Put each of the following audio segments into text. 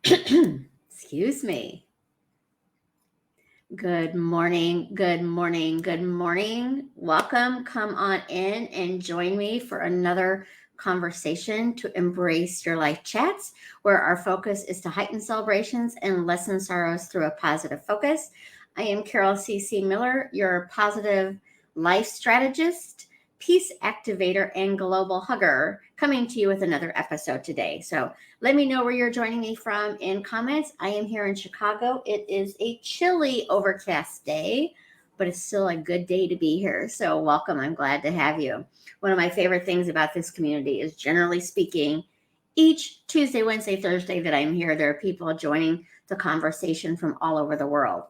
Excuse me. Good morning, good morning, good morning. Welcome. Come on in and join me for another conversation to embrace your life chats, where our focus is to heighten celebrations and lessen sorrows through a positive focus. I am Carol C.C. Miller, your positive life strategist, peace activator, and global hugger, coming to you with another episode today. So, let me know where you're joining me from in comments. I am here in Chicago. It is a chilly, overcast day, but it's still a good day to be here. So, welcome. I'm glad to have you. One of my favorite things about this community is, generally speaking, each Tuesday, Wednesday, Thursday that I'm here, there are people joining the conversation from all over the world.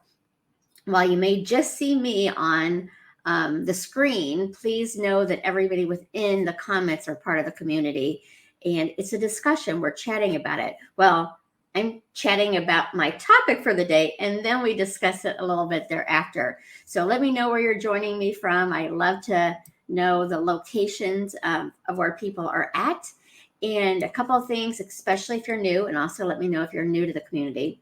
While you may just see me on the screen, please know that everybody within the comments are part of the community, and it's a discussion. We're chatting about it. Well, I'm chatting about my topic for the day, and then we discuss it a little bit thereafter. So let me know where you're joining me from. I love to know the locations of where people are at. And a couple of things, especially if you're new, and also let me know if you're new to the community,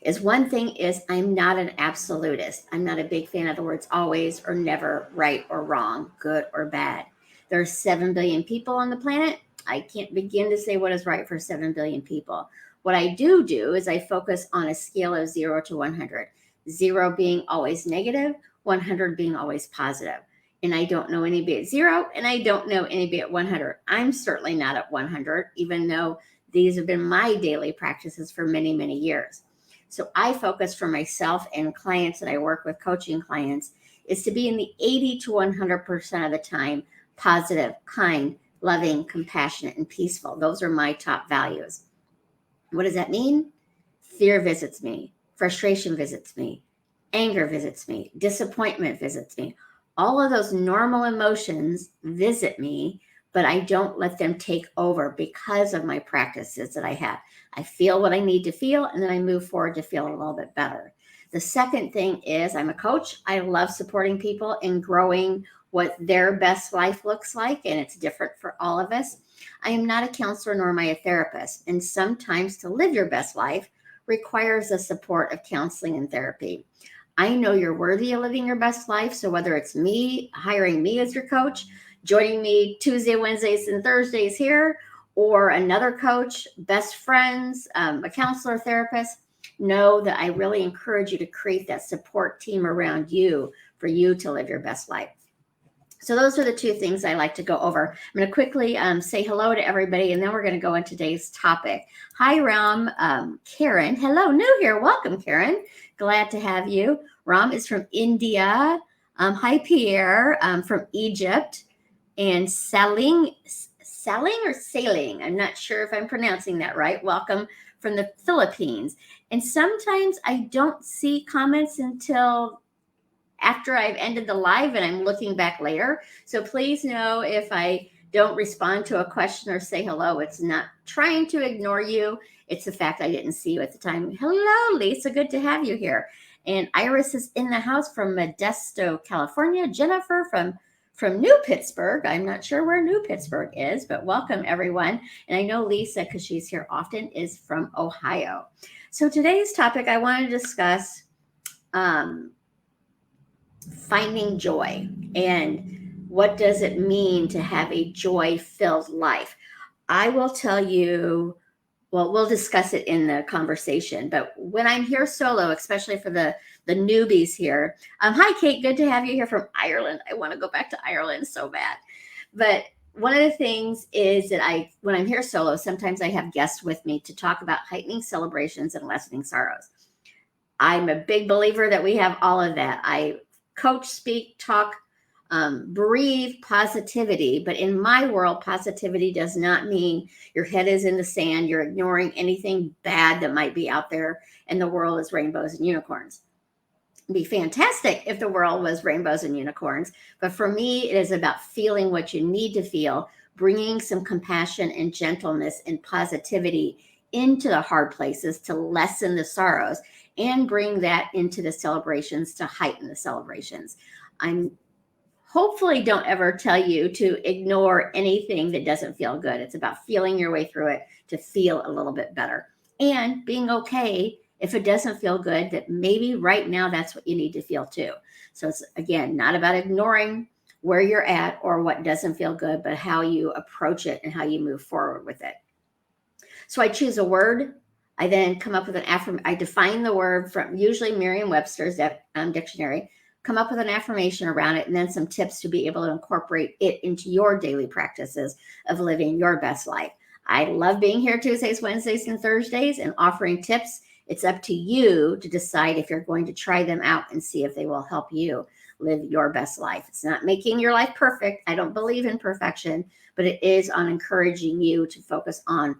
is one thing is I'm not an absolutist. I'm not a big fan of the words always or never, right or wrong, good or bad. There are 7 billion people on the planet. I can't begin to say what is right for 7 billion people. What I do is I focus on a scale of 0 to 100. 0 being always negative, 100 being always positive. And I don't know anybody at 0, and I don't know anybody at 100. I'm certainly not at 100, even though these have been my daily practices for many, many years. So I focus for myself and clients that I work with, coaching clients, is to be in the 80 to 100% of the time positive, kind, loving, compassionate, and peaceful. Those are my top values. What does that mean? Fear visits me, frustration visits me, anger visits me, disappointment visits me. All of those normal emotions visit me, but I don't let them take over because of my practices that I have. I feel what I need to feel, and then I move forward to feel a little bit better. The second thing is I'm a coach. I love supporting people in growing what their best life looks like, and it's different for all of us. I am not a counselor nor am I a therapist, and sometimes to live your best life requires the support of counseling and therapy. I know you're worthy of living your best life, so whether it's me hiring me as your coach, joining me Tuesday, Wednesdays, and Thursdays here, or another coach, best friends, a counselor, therapist, know that I really encourage you to create that support team around you for you to live your best life. So those are the two things I like to go over. I'm going to quickly say hello to everybody, and then we're going to go into today's topic. Hi, Ram. Karen. Hello, new here. Welcome, Karen. Glad to have you. Ram is from India. Hi, Pierre, from Egypt. And Saling or Sailing, I'm not sure if I'm pronouncing that right. Welcome from the Philippines. And sometimes I don't see comments until after I've ended the live and I'm looking back later. So please know if I don't respond to a question or say hello, it's not trying to ignore you. It's the fact I didn't see you at the time. Hello, Lisa. Good to have you here. And Iris is in the house from Modesto, California. Jennifer from New Pittsburgh. I'm not sure where New Pittsburgh is, but welcome everyone. And I know Lisa, because she's here often, is from Ohio. So today's topic, I want to discuss finding joy and what does it mean to have a joy-filled life. I will tell you, well, we'll discuss it in the conversation, but when I'm here solo, especially for the newbies here, hi, Kate, good to have you here from Ireland. I want to go back to Ireland so bad. But one of the things is that when I'm here solo, sometimes I have guests with me to talk about heightening celebrations and lessening sorrows. I'm a big believer that we have all of that. I coach, speak, talk, breathe positivity. But in my world, positivity does not mean your head is in the sand, you're ignoring anything bad that might be out there, and the world is rainbows and unicorns. It'd be fantastic if the world was rainbows and unicorns. But for me, it is about feeling what you need to feel, bringing some compassion and gentleness and positivity into the hard places to lessen the sorrows and bring that into the celebrations to heighten the celebrations. I'm hopefully don't ever tell you to ignore anything that doesn't feel good. It's about feeling your way through it to feel a little bit better. and being okay if it doesn't feel good, that maybe right now that's what you need to feel too. So it's, again, not about ignoring where you're at or what doesn't feel good, but how you approach it and how you move forward with it. So I choose a word. I then come up with an affirmation. I define the word from usually Merriam-Webster's dictionary, come up with an affirmation around it, and then some tips to be able to incorporate it into your daily practices of living your best life. I love being here Tuesdays, Wednesdays, and Thursdays and offering tips. It's up to you to decide if you're going to try them out and see if they will help you live your best life. It's not making your life perfect. I don't believe in perfection, but it is on encouraging you to focus on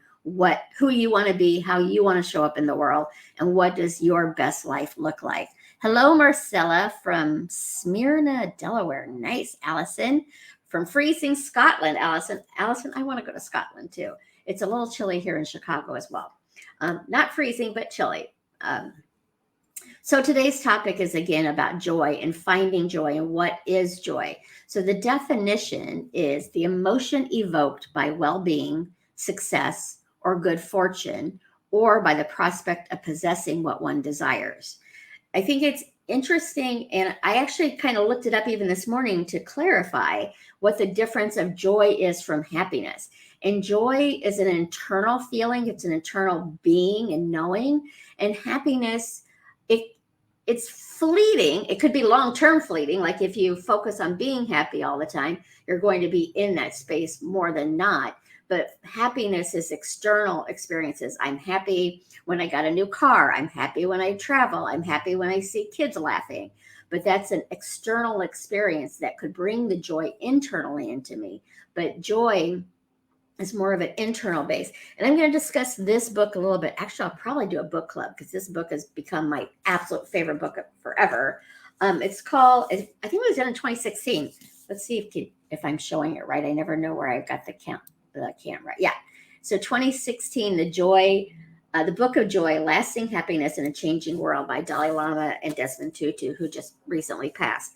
who you want to be, how you want to show up in the world, and what does your best life look like. Hello, Marcella from Smyrna, Delaware. Nice. Allison from freezing Scotland. Allison, I want to go to Scotland too. It's a little chilly here in Chicago as well. Not freezing, but chilly. So today's topic is again about joy and finding joy and what is joy. So the definition is the emotion evoked by well-being, success, or good fortune, or by the prospect of possessing what one desires. I think it's interesting, and I actually kind of looked it up even this morning to clarify what the difference of joy is from happiness. And joy is an internal feeling, it's an internal being and knowing, and happiness, it's fleeting. It could be long-term fleeting. Like if you focus on being happy all the time, you're going to be in that space more than not. But happiness is external experiences. I'm happy when I got a new car. I'm happy when I travel. I'm happy when I see kids laughing. But that's an external experience that could bring the joy internally into me. But joy is more of an internal base. And I'm going to discuss this book a little bit. Actually, I'll probably do a book club because this book has become my absolute favorite book forever. It's called, I think it was done in 2016. Let's see if I'm showing it right. I never know where I've got the camera. Yeah. So 2016, the Book of Joy, Lasting Happiness in a Changing World by Dalai Lama and Desmond Tutu, who just recently passed.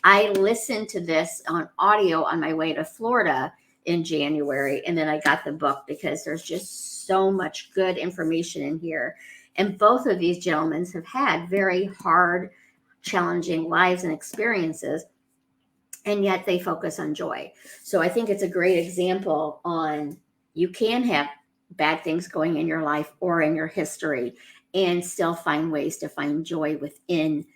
I listened to this on audio on my way to Florida in January, and then I got the book because there's just so much good information in here. And both of these gentlemen have had very hard, challenging lives and experiences, and yet they focus on joy. So I think it's a great example on you can have bad things going in your life or in your history and still find ways to find joy within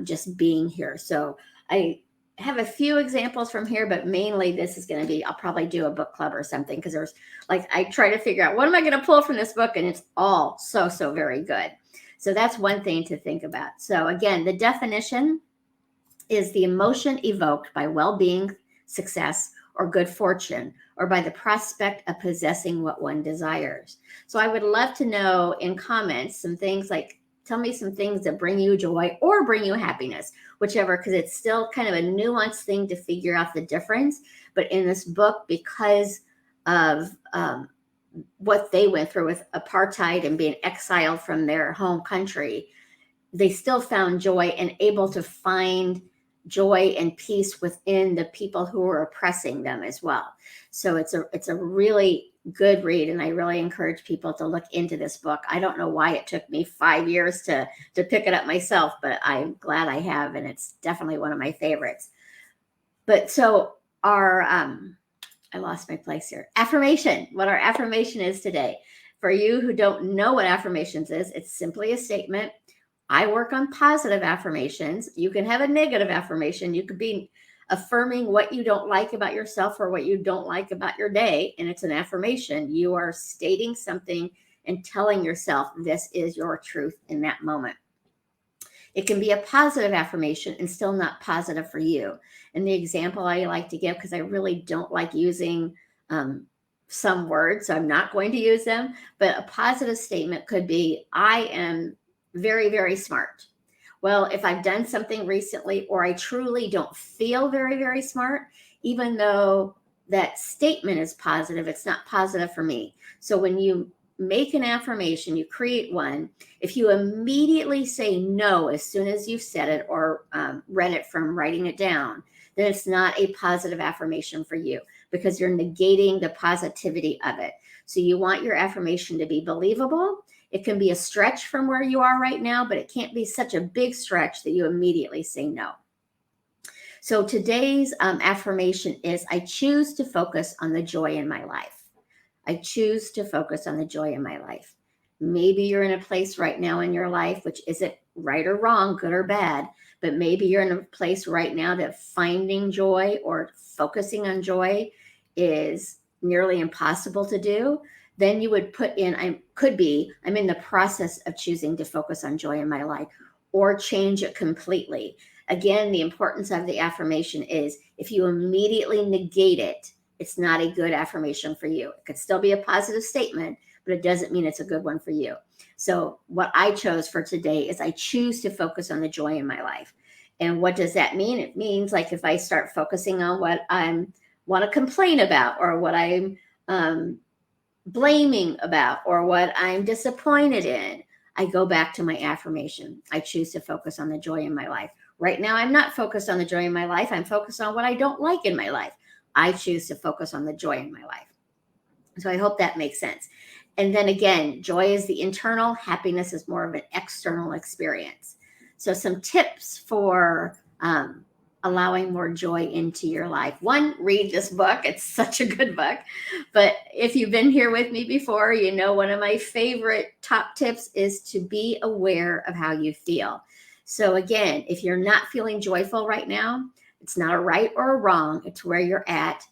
just being here. So I have a few examples from here, but mainly this is going to be, I'll probably do a book club or something because there's I try to figure out what am I going to pull from this book, and it's all so very good. So that's one thing to think about. So again, the definition is the emotion evoked by well-being, success, or good fortune, or by the prospect of possessing what one desires. So I would love to know in comments some things like, tell me some things that bring you joy or bring you happiness, whichever, because it's still kind of a nuanced thing to figure out the difference. But in this book, because of what they went through with apartheid and being exiled from their home country, they still found joy and able to find joy and peace within the people who were oppressing them as well. So it's a really good read, and I really encourage people to look into this book. I don't know why it took me 5 years to pick it up myself, but I'm glad I have, and it's definitely one of my favorites. But so our I lost my place here. Affirmation. What our affirmation is today. For you who don't know what affirmations is, it's simply a statement. I work on positive affirmations. You can have a negative affirmation. You could be affirming what you don't like about yourself or what you don't like about your day, and it's an affirmation. You are stating something and telling yourself this is your truth in that moment. It can be a positive affirmation and still not positive for you. And the example I like to give, because I really don't like using some words, so I'm not going to use them, but a positive statement could be, I am very, very smart. Well, if I've done something recently or I truly don't feel very, very smart, even though that statement is positive, it's not positive for me. So when you make an affirmation, you create one, if you immediately say no as soon as you've said it or read it from writing it down, then it's not a positive affirmation for you because you're negating the positivity of it. So you want your affirmation to be believable. It can be a stretch from where you are right now, but it can't be such a big stretch that you immediately say no. So today's affirmation is, I choose to focus on the joy in my life. I choose to focus on the joy in my life. Maybe you're in a place right now in your life, which isn't right or wrong, good or bad, but maybe you're in a place right now that finding joy or focusing on joy is nearly impossible to do. Then you would put in, I'm in the process of choosing to focus on joy in my life, or change it completely. Again, the importance of the affirmation is, if you immediately negate it, it's not a good affirmation for you. It could still be a positive statement, but it doesn't mean it's a good one for you. So what I chose for today is, I choose to focus on the joy in my life. And what does that mean? It means, like, if I start focusing on what I want to complain about, or what I'm blaming about, or what I'm disappointed in, I go back to my affirmation. I choose to focus on the joy in my life. Right now, I'm not focused on the joy in my life. I'm focused on what I don't like in my life. I choose to focus on the joy in my life. So I hope that makes sense. And then again, joy is the internal, happiness is more of an external experience. So some tips for allowing more joy into your life. One, read this book. It's such a good book. But if you've been here with me before, you know one of my favorite top tips is to be aware of how you feel. So again, if you're not feeling joyful right now, it's not a right or a wrong. It's where you're at.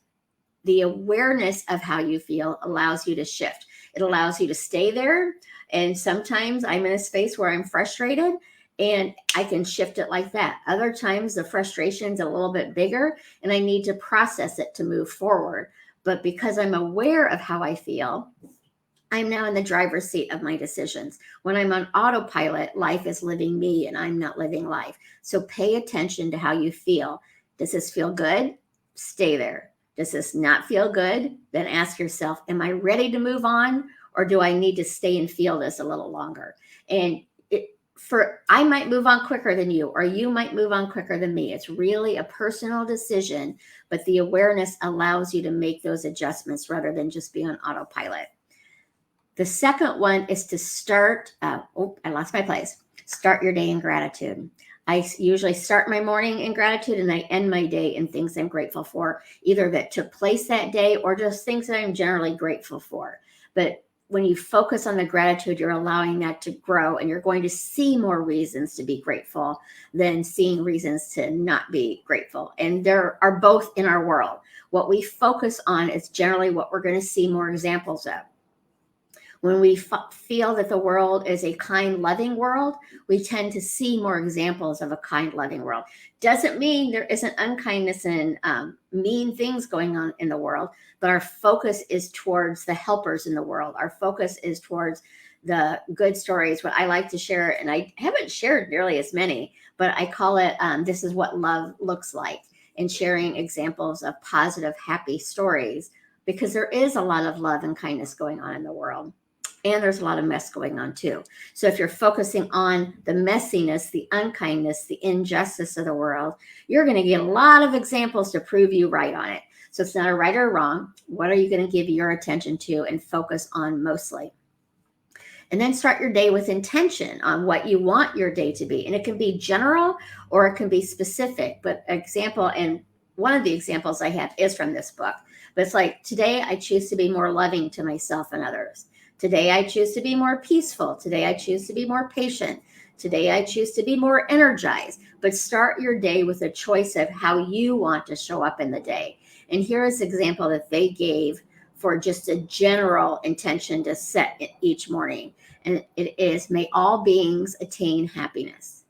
The awareness of how you feel allows you to shift. It allows you to stay there. And sometimes I'm in a space where I'm frustrated, and I can shift it like that. Other times the frustration's a little bit bigger, and I need to process it to move forward. But because I'm aware of how I feel, I'm now in the driver's seat of my decisions. When I'm on autopilot, life is living me and I'm not living life. So pay attention to how you feel. Does this feel good? Stay there. Does this not feel good? Then ask yourself, am I ready to move on, or do I need to stay and feel this a little longer? And I might move on quicker than you, or you might move on quicker than me. It's really a personal decision, but the awareness allows you to make those adjustments rather than just be on autopilot. The second one is to start, I lost my place. Start your day in gratitude. I usually start my morning in gratitude, and I end my day in things I'm grateful for, either that took place that day or just things that I'm generally grateful for. But when you focus on the gratitude, you're allowing that to grow, and you're going to see more reasons to be grateful than seeing reasons to not be grateful. And there are both in our world. What we focus on is generally what we're going to see more examples of. When we feel that the world is a kind, loving world, we tend to see more examples of a kind, loving world. Doesn't mean there isn't unkindness and mean things going on in the world, but our focus is towards the helpers in the world. Our focus is towards the good stories. What I like to share, and I haven't shared nearly as many, but I call it, this is what love looks like, and sharing examples of positive, happy stories, because there is a lot of love and kindness going on in the world. And there's a lot of mess going on too. So if you're focusing on the messiness, the unkindness, the injustice of the world, you're going to get a lot of examples to prove you right on it. So it's not a right or wrong. What are you going to give your attention to and focus on mostly? And then start your day with intention on what you want your day to be. And it can be general or it can be specific. But example, and one of the examples I have is from this book. But it's like, today I choose to be more loving to myself and others. Today, I choose to be more peaceful. Today, I choose to be more patient. Today, I choose to be more energized. But start your day with a choice of how you want to show up in the day. And here is an example that they gave for just a general intention to set each morning. And it is, may all beings attain happiness.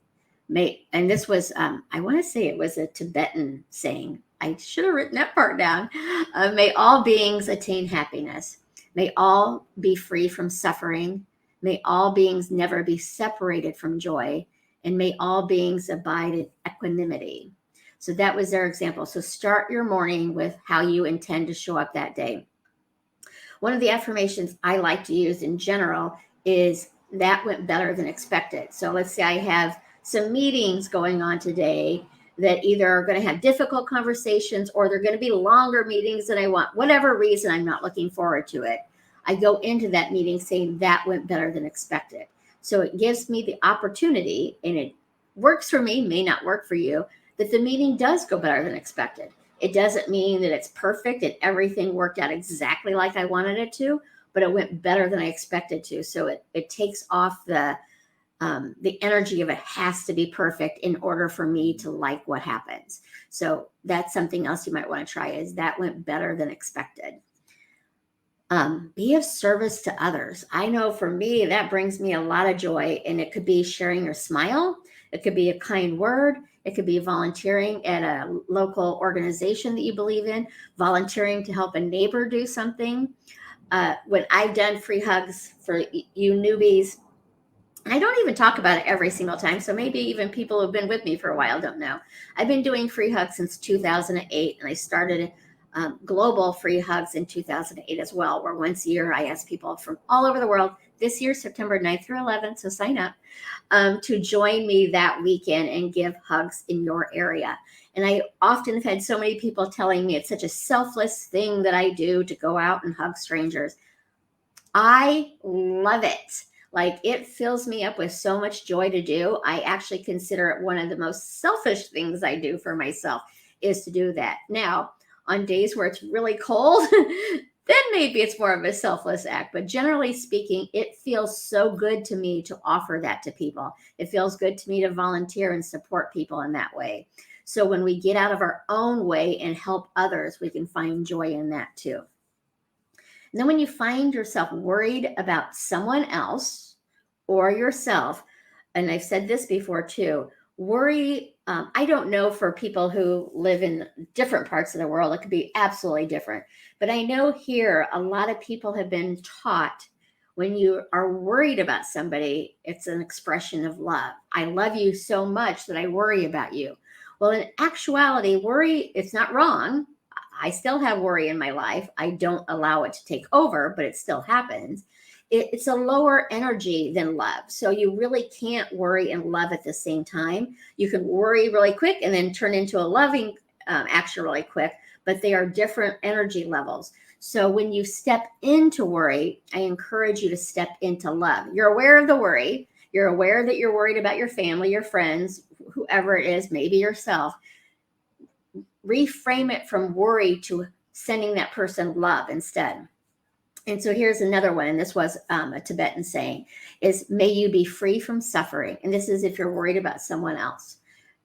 And this was, I want to say it was a Tibetan saying. I should have written that part down. May all beings attain happiness. May all be free from suffering. May all beings never be separated from joy. And may all beings abide in equanimity. So that was their example. So start your morning with how you intend to show up that day. One of the affirmations I like to use in general is, that went better than expected. So let's say I have some meetings going on today that either are going to have difficult conversations or they're going to be longer meetings than I want. Whatever reason, I'm not looking forward to it. I go into that meeting saying that went better than expected. So it gives me the opportunity, and it works for me, may not work for you, that the meeting does go better than expected. It doesn't mean that it's perfect and everything worked out exactly like I wanted it to, but it went better than I expected to. So it takes off the energy of it has to be perfect in order for me to like what happens. So that's something else you might want to try, is that went better than expected. Be of service to others. I know for me, that brings me a lot of joy, and it could be sharing your smile. It could be a kind word. It could be volunteering at a local organization that you believe in, volunteering to help a neighbor do something. When I've done free hugs for you newbies, I don't even talk about it every single time. So maybe even people who've been with me for a while don't know. I've been doing free hugs since 2008, and I started global free hugs in 2008 as well, where once a year I ask people from all over the world, this year, September 9th through 11th, so sign up, to join me that weekend and give hugs in your area. And I often have had so many people telling me it's such a selfless thing that I do to go out and hug strangers. I love it. Like, it fills me up with so much joy to do. I actually consider it one of the most selfish things I do for myself, is to do that. Now, on days where it's really cold, then maybe it's more of a selfless act. But generally speaking, it feels so good to me to offer that to people. It feels good to me to volunteer and support people in that way. So when we get out of our own way and help others, we can find joy in that too. And then when you find yourself worried about someone else or yourself, and I've said this before too, worry, I don't know for people who live in different parts of the world, it could be absolutely different. But I know here a lot of people have been taught when you are worried about somebody, it's an expression of love. I love you so much that I worry about you. Well, in actuality, worry, it's not wrong. I still have worry in my life. I don't allow it to take over, but it still happens. It's a lower energy than love. So you really can't worry and love at the same time. You can worry really quick and then turn into a loving action really quick, but they are different energy levels. So when you step into worry, I encourage you to step into love. You're aware of the worry. You're aware that you're worried about your family, your friends, whoever it is, maybe yourself. Reframe it from worry to sending that person love instead. And so here's another one, and this was a Tibetan saying, is may you be free from suffering. And this is if you're worried about someone else.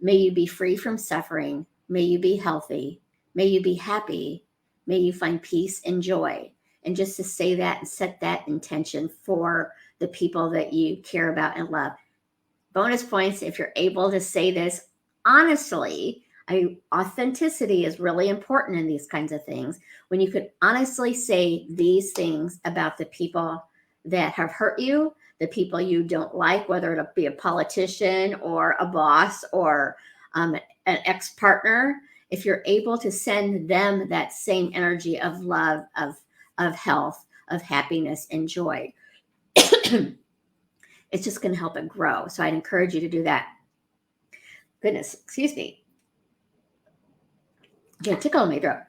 May you be free from suffering. May you be healthy. May you be happy. May you find peace and joy. And just to say that and set that intention for the people that you care about and love. Bonus points if you're able to say this honestly. Authenticity is really important in these kinds of things. When you could honestly say these things about the people that have hurt you, the people you don't like, whether it be a politician or a boss or an ex-partner, if you're able to send them that same energy of love, of health, of happiness and joy, it's just going to help it grow. So I'd encourage you to do that. Goodness, excuse me. Get a tickle in my throat.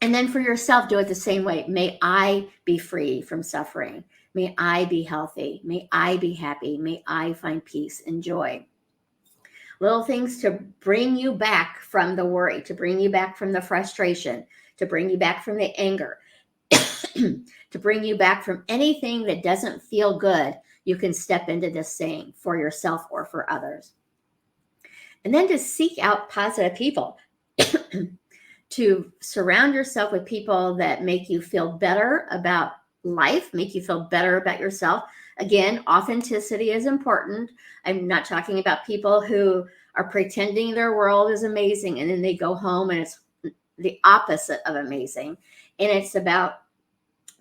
And then for yourself, do it the same way. May I be free from suffering. May I be healthy. May I be happy. May I find peace and joy. Little things to bring you back from the worry, to bring you back from the frustration, to bring you back from the anger, to bring you back from anything that doesn't feel good. You can step into this saying for yourself or for others. And then to seek out positive people. To surround yourself with people that make you feel better about life, make you feel better about yourself. Again, authenticity is important. I'm not talking about people who are pretending their world is amazing and then they go home and it's the opposite of amazing. And it's about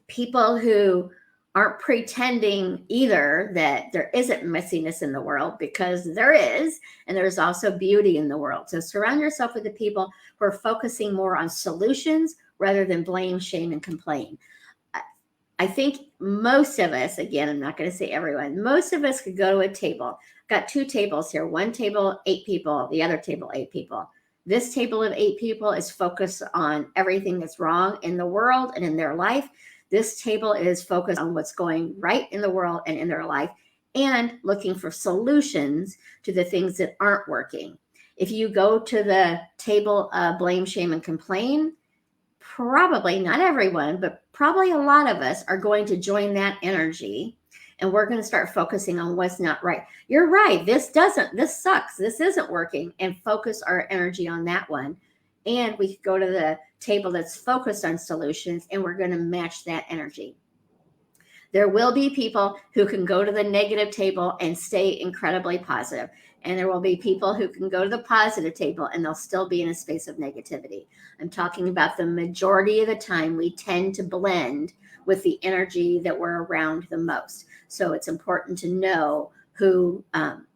people who aren't pretending either that there isn't messiness in the world, because there is, and there's also beauty in the world. So surround yourself with the people who are focusing more on solutions rather than blame, shame, and complain. I think most of us, again, I'm not going to say everyone, most of us could go to a table. Got two tables here. One table, 8 people. The other table, 8 people. This table of 8 people is focused on everything that's wrong in the world and in their life. This table is focused on what's going right in the world and in their life and looking for solutions to the things that aren't working. If you go to the table of blame, shame, and complain, probably not everyone, but probably a lot of us are going to join that energy, and we're going to start focusing on what's not right. You're right. This sucks. This isn't working, and focus our energy on that one. And we go to the table that's focused on solutions, and we're going to match that energy. There will be people who can go to the negative table and stay incredibly positive. And there will be people who can go to the positive table and they'll still be in a space of negativity. I'm talking about the majority of the time we tend to blend with the energy that we're around the most. So it's important to know who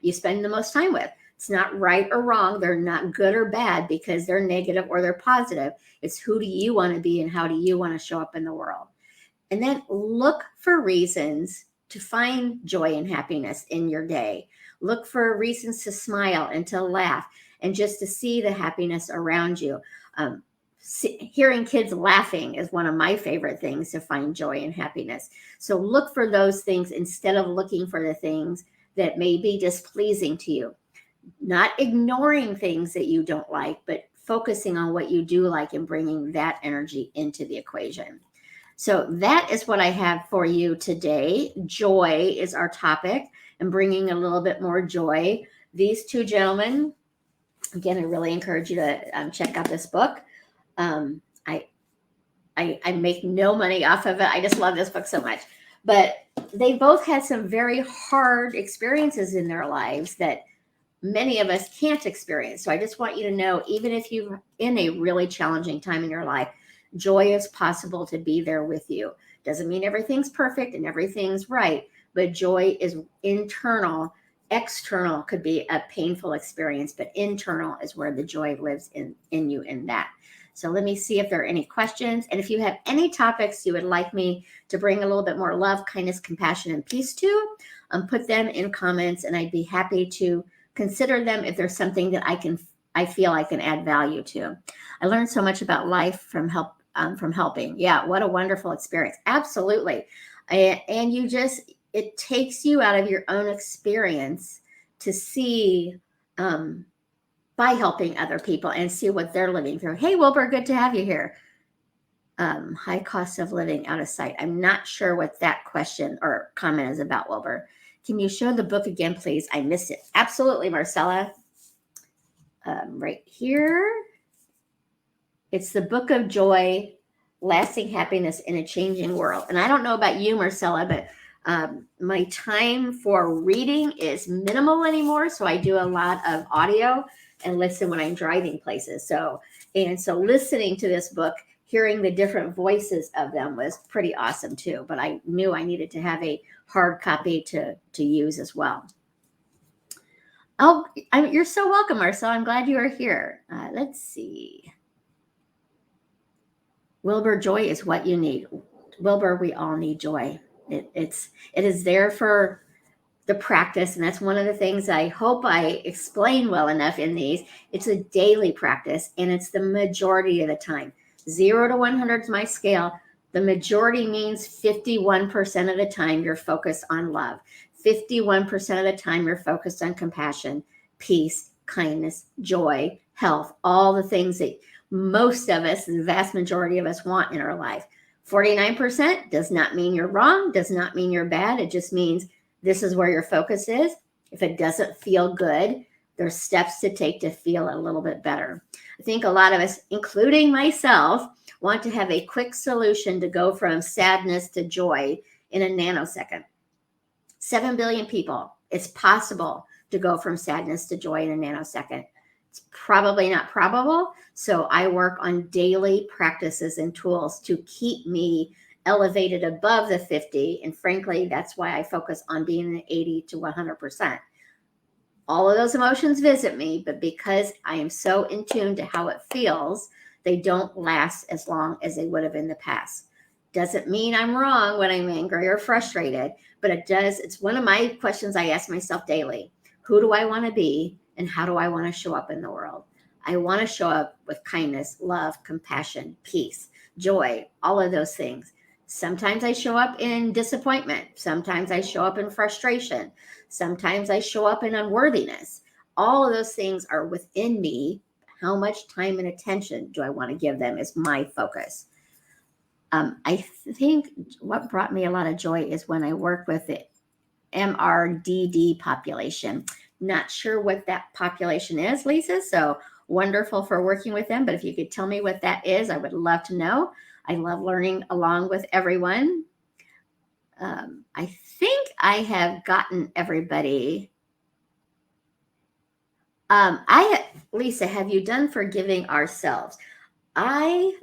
you spend the most time with. It's not right or wrong. They're not good or bad because they're negative or they're positive. It's who do you want to be and how do you want to show up in the world? And then look for reasons to find joy and happiness in your day. Look for reasons to smile and to laugh and just to see the happiness around you. Hearing kids laughing is one of my favorite things to find joy and happiness. So look for those things instead of looking for the things that may be displeasing to you. Not ignoring things that you don't like, but focusing on what you do like and bringing that energy into the equation. So that is what I have for you today. Joy is our topic and bringing a little bit more joy. These two gentlemen, again, I really encourage you to check out this book. I make no money off of it. I just love this book so much. But they both had some very hard experiences in their lives that many of us can't experience. So I just want you to know, even if you're in a really challenging time in your life, joy is possible to be there with you. Doesn't mean everything's perfect and everything's right, but joy is internal. External could be a painful experience, but internal is where the joy lives in you in that. So let me see if there are any questions. And if you have any topics you would like me to bring a little bit more love, kindness, compassion, and peace to, put them in comments and I'd be happy to consider them if there's something that I feel I can add value to. I learned so much about life from helping. Yeah, what a wonderful experience. Absolutely. And it takes you out of your own experience to see by helping other people and see what they're living through. Hey, Wilbur, good to have you here. High cost of living out of sight. I'm not sure what that question or comment is about, Wilbur. Can you show the book again, please? I missed it. Absolutely, Marcella. Right here. It's the Book of Joy, Lasting Happiness in a Changing World. And I don't know about you, Marcella, but my time for reading is minimal anymore. So I do a lot of audio and listen when I'm driving places. So listening to this book, hearing the different voices of them was pretty awesome too. But I knew I needed to have a hard copy to use as well. Oh, you're so welcome, Marcel. I'm glad you are here. Let's see. Wilbur, joy is what you need. Wilbur, we all need joy. It is there for the practice, and that's one of the things I hope I explain well enough in these. It's a daily practice, and it's the majority of the time. 0 to 100 is my scale. The majority means 51% of the time you're focused on love. 51% of the time you're focused on compassion, peace, kindness, joy, health, all the things that most of us, the vast majority of us, want in our life. 49% does not mean you're wrong, does not mean you're bad. It just means this is where your focus is. If it doesn't feel good, there's steps to take to feel a little bit better. I think a lot of us, including myself, want to have a quick solution to go from sadness to joy in a nanosecond. 7 billion people. It's possible to go from sadness to joy in a nanosecond. It's probably not probable. So I work on daily practices and tools to keep me elevated above the 50. And frankly, that's why I focus on being an 80 to 100%. All of those emotions visit me, but because I am so in tune to how it feels, they don't last as long as they would have in the past. Doesn't mean I'm wrong when I'm angry or frustrated, but it does. It's one of my questions I ask myself daily. Who do I want to be and how do I want to show up in the world? I want to show up with kindness, love, compassion, peace, joy, all of those things. Sometimes I show up in disappointment. Sometimes I show up in frustration. Sometimes I show up in unworthiness. All of those things are within me. How much time and attention do I want to give them is my focus. I think what brought me a lot of joy is when I work with the MRDD population. Not sure what that population is, Lisa. So wonderful for working with them. But if you could tell me what that is, I would love to know. I love learning along with everyone. I think I have gotten everybody. Lisa, have you done forgiving ourselves? I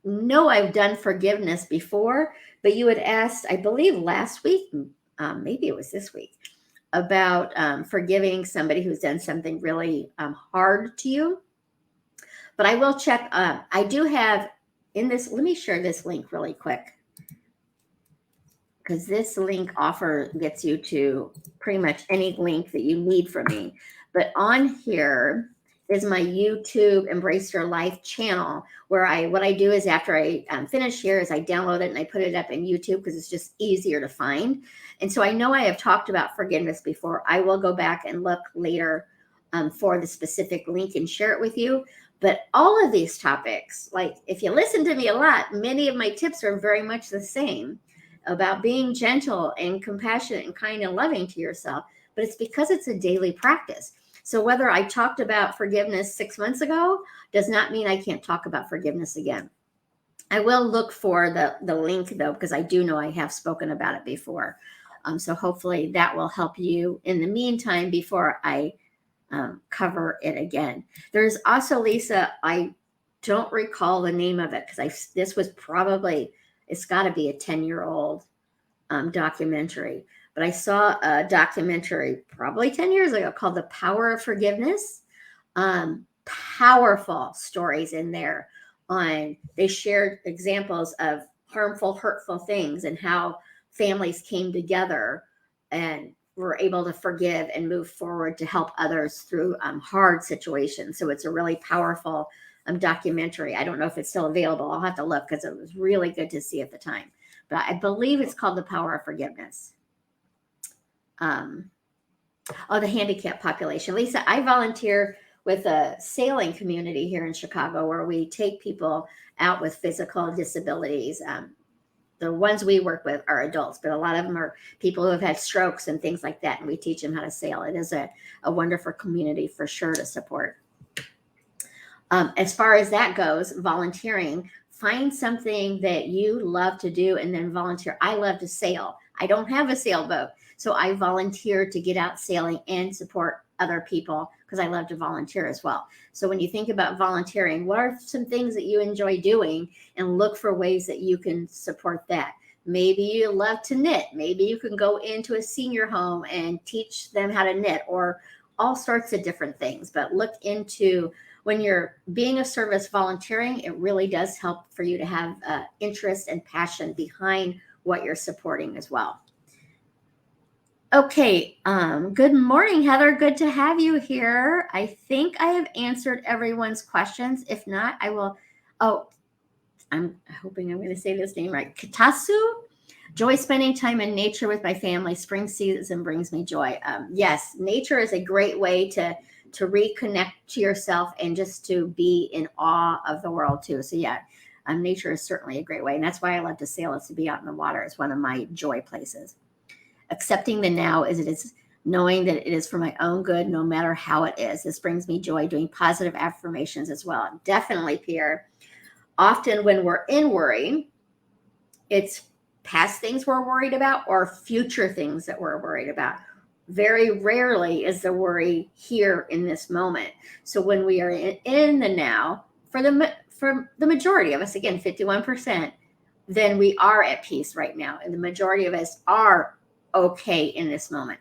know I've done forgiveness before, but you had asked, I believe last week, maybe it was this week, about forgiving somebody who's done something really hard to you. But I will check. I do have in this, let me share this link really quick, because this link offer gets you to pretty much any link that you need from me. But on here is my YouTube Embrace Your Life channel, where what I do is after I finish here is I download it and I put it up in YouTube because it's just easier to find. And so I know I have talked about forgiveness before. I will go back and look later for the specific link and share it with you. But all of these topics, like if you listen to me a lot, many of my tips are very much the same about being gentle and compassionate and kind and loving to yourself. But it's because it's a daily practice. So whether I talked about forgiveness 6 months ago does not mean I can't talk about forgiveness again. I will look for the link though, because I do know I have spoken about it before. So hopefully that will help you in the meantime before I cover it again. There's also, Lisa, I don't recall the name of it because this was probably, it's got to be a 10-year-old documentary. But I saw a documentary probably 10 years ago called The Power of Forgiveness. Powerful stories in there they shared examples of harmful, hurtful things and how families came together and were able to forgive and move forward to help others through hard situations. So it's a really powerful documentary. I don't know if it's still available. I'll have to look because it was really good to see at the time. But I believe it's called The Power of Forgiveness. The handicapped population. Lisa, I volunteer with a sailing community here in Chicago where we take people out with physical disabilities. The ones we work with are adults, but a lot of them are people who have had strokes and things like that, and we teach them how to sail. It is a wonderful community for sure to support. As far as that goes, volunteering, find something that you love to do and then volunteer. I love to sail. I don't have a sailboat, so I volunteer to get out sailing and support other people because I love to volunteer as well. So when you think about volunteering, what are some things that you enjoy doing, and look for ways that you can support that. Maybe you love to knit. Maybe you can go into a senior home and teach them how to knit, or all sorts of different things. But look into, when you're being of service volunteering, it really does help for you to have interest and passion behind what you're supporting as well. Okay, good morning, Heather. Good to have you here. I think I have answered everyone's questions. If not, I will. Oh, I'm hoping I'm going to say this name right. Katasu, joy spending time in nature with my family. Spring season brings me joy. Yes, nature is a great way to reconnect to yourself and just to be in awe of the world too. So yeah, nature is certainly a great way. And that's why I love to sail, is to be out in the water. It's one of my joy places. Accepting the now as it is, knowing that it is for my own good, no matter how it is. This brings me joy. Doing positive affirmations as well. Definitely, Pierre. Often when we're in worry, it's past things we're worried about or future things that we're worried about. Very rarely is the worry here in this moment. So when we are in the now, for the majority of us, again, 51%, then we are at peace right now. And the majority of us are okay in this moment.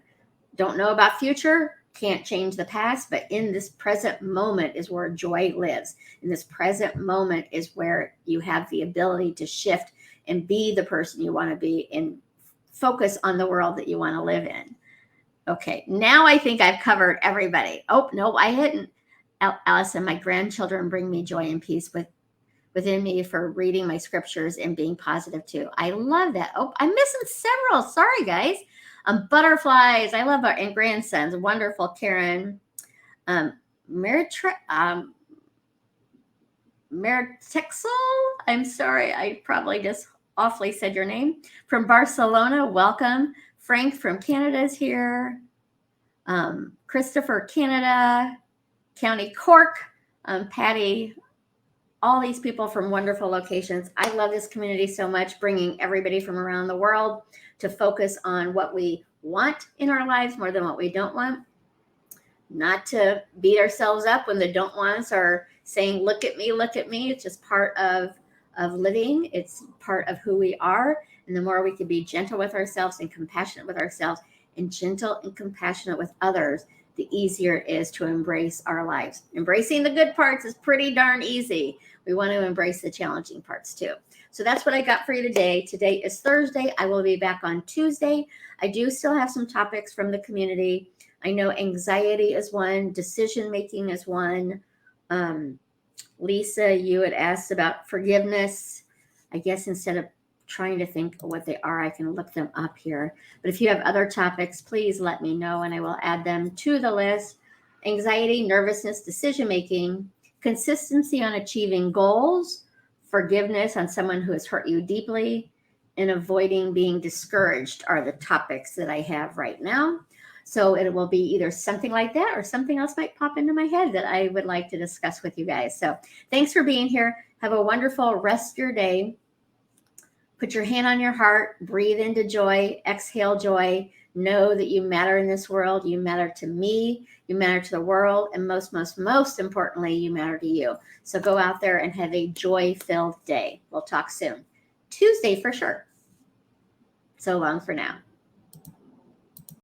Don't know about future, can't change the past, but in this present moment is where joy lives. In this present moment is where you have the ability to shift and be the person you want to be and focus on the world that you want to live in. Okay, now I think I've covered everybody. Oh, no, I hadn't. Allison, my grandchildren bring me joy and peace within me for reading my scriptures and being positive too. I love that. Oh, I'm missing several. Sorry, guys. Butterflies. I love our and grandsons. Wonderful, Karen. Meritexel. I'm sorry. I probably just awfully said your name. From Barcelona, welcome. Frank from Canada is here. Christopher, Canada. County Cork. Patty. All these people from wonderful locations. I love this community so much, bringing everybody from around the world to focus on what we want in our lives more than what we don't want. Not to beat ourselves up when the don't wants are saying, look at me, look at me. It's just part of living. It's part of who we are. And the more we can be gentle with ourselves and compassionate with ourselves and gentle and compassionate with others, the easier it is to embrace our lives. Embracing the good parts is pretty darn easy. We want to embrace the challenging parts too. So that's what I got for you today. Today is Thursday. I will be back on Tuesday. I do still have some topics from the community. I know anxiety is one. Decision-making is one. Lisa, you had asked about forgiveness. I guess instead of trying to think what they are, I can look them up here. But if you have other topics, please let me know and I will add them to the list. Anxiety, nervousness, decision-making, consistency on achieving goals, forgiveness on someone who has hurt you deeply, and avoiding being discouraged are the topics that I have right now. So it will be either something like that or something else might pop into my head that I would like to discuss with you guys. So thanks for being here. Have a wonderful rest of your day. Put your hand on your heart, breathe into joy, exhale joy. Know that you matter in this world. You matter to me, you matter to the world, and most importantly, you matter to you. So go out there and have a joy-filled day. We'll talk soon. Tuesday for sure. So long for now.